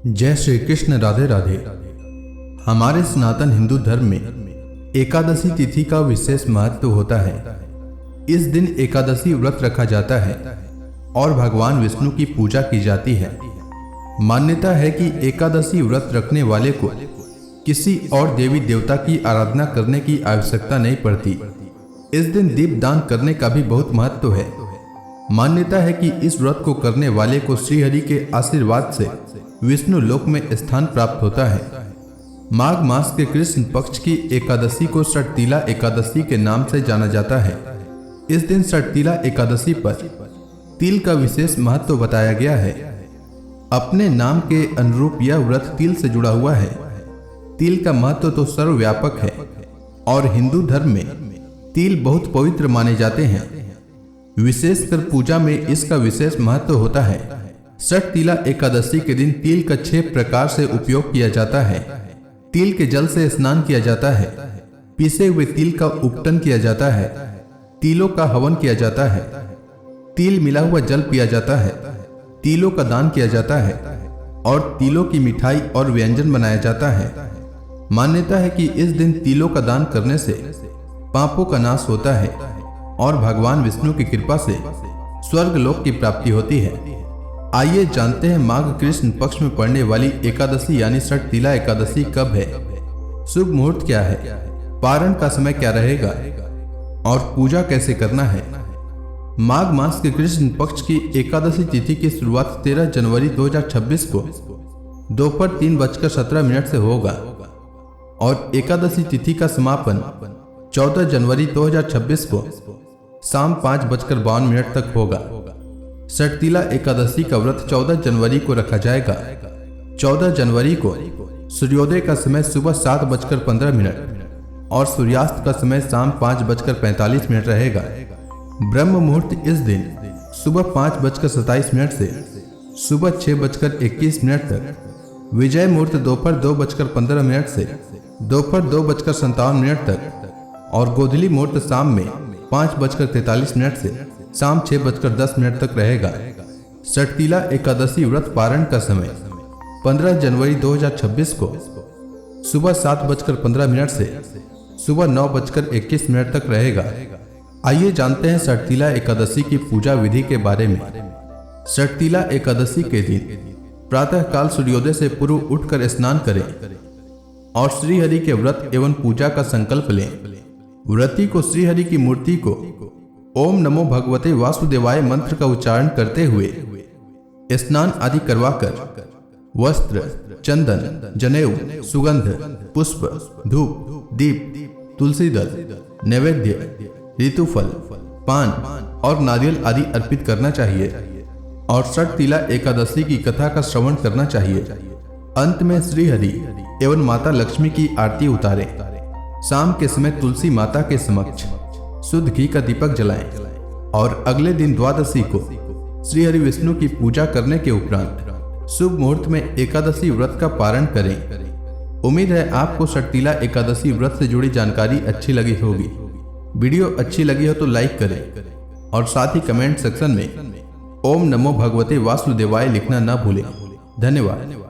जय श्री कृष्ण। राधे राधे। हमारे सनातन हिंदू धर्म में एकादशी तिथि का विशेष महत्व होता है। इस दिन एकादशी व्रत रखा जाता है और भगवान विष्णु की पूजा की जाती है। मान्यता है कि एकादशी व्रत रखने वाले को किसी और देवी देवता की आराधना करने की आवश्यकता नहीं पड़ती। इस दिन दीप दान करने का भी बहुत महत्व है। मान्यता है कि इस व्रत को करने वाले को श्रीहरि के आशीर्वाद से विष्णु लोक में स्थान प्राप्त होता है। माघ मास के कृष्ण पक्ष की एकादशी को षटतिला एकादशी के नाम से जाना जाता है। इस दिन षटतिला एकादशी पर तिल का विशेष महत्व बताया गया है। अपने नाम के अनुरूप यह व्रत तिल से जुड़ा हुआ है। तिल का महत्व तो सर्वव्यापक है और हिंदू धर्म में तिल बहुत पवित्र माने जाते हैं। विशेषकर पूजा में इसका विशेष महत्व होता है। षटतिला एकादशी के दिन तिल का 6 प्रकार से उपयोग किया जाता है। तिल के जल से स्नान किया जाता है, पीसे हुए तिल का उपटन किया जाता है, तिलों का हवन किया जाता है, तिल मिला हुआ जल पिया जाता है, तिलों का दान किया जाता है और तिलों की मिठाई और व्यंजन बनाया जाता है। मान्यता है कि इस दिन तिलों का दान करने से पापों का नाश होता है और भगवान विष्णु की कृपा से स्वर्ग लोक की प्राप्ति होती है। आइए जानते हैं माघ कृष्ण पक्ष में पड़ने वाली एकादशी यानी षटतिला एकादशी कब है, शुभ मुहूर्त क्या है, पारण का समय क्या रहेगा और पूजा कैसे करना है। माघ मास के कृष्ण पक्ष की एकादशी तिथि की शुरुआत 13 जनवरी 2026 को दोपहर 3:17 से होगा और एकादशी तिथि का समापन 14 जनवरी 2026 को शाम 5:52 तक होगा। षटतिला एकादशी का व्रत 14 जनवरी को रखा जाएगा। 14 जनवरी को सूर्योदय का समय सुबह 7:15 और सूर्यास्त का समय शाम 5:45 रहेगा। ब्रह्म मुहूर्त इस दिन सुबह 5:27 से सुबह 6:21 तक, विजय मुहूर्त दोपहर 2:15 से दोपहर 2:57 तक और गोधूली मुहूर्त शाम में 5:43 से शाम 6:10 तक रहेगा। षटतिला एकादशी व्रत पारण का समय 15 जनवरी 2026 को सुबह 7:15 से सुबह 9:21 तक रहेगा। आइए जानते हैं षटतिला एकादशी की पूजा विधि के बारे में। षटतिला एकादशी के दिन प्रातः काल सूर्योदय से पूर्व उठकर स्नान करें और श्रीहरि के व्रत एवं पूजा का संकल्प लें। व्रती को श्रीहरि की मूर्ति को ओम नमो भगवते वासुदेवाय मंत्र का उच्चारण करते हुए स्नान आदि करवाकर वस्त्र, चंदन, जनेऊ, सुगंध, पुष्प, धूप, दीप, तुलसी दल, नैवेद्य, ऋतुफल, पान और नारियल आदि अर्पित करना चाहिए और षटतिला एकादशी की कथा का श्रवण करना चाहिए। अंत में श्रीहरि एवं माता लक्ष्मी की आरती उतारें। शाम के समय तुलसी माता के समक्ष शुद्ध घी का दीपक जलाएं और अगले दिन द्वादशी को श्रीहरि विष्णु की पूजा करने के उपरांत शुभ मुहूर्त में एकादशी व्रत का पारण करें। उम्मीद है आपको षटतिला एकादशी व्रत से जुड़ी जानकारी अच्छी लगी होगी। वीडियो अच्छी लगी हो तो लाइक करें और साथ ही कमेंट सेक्शन में ओम नमो भगवते वासुदेवाय लिखना न भूलें। धन्यवाद।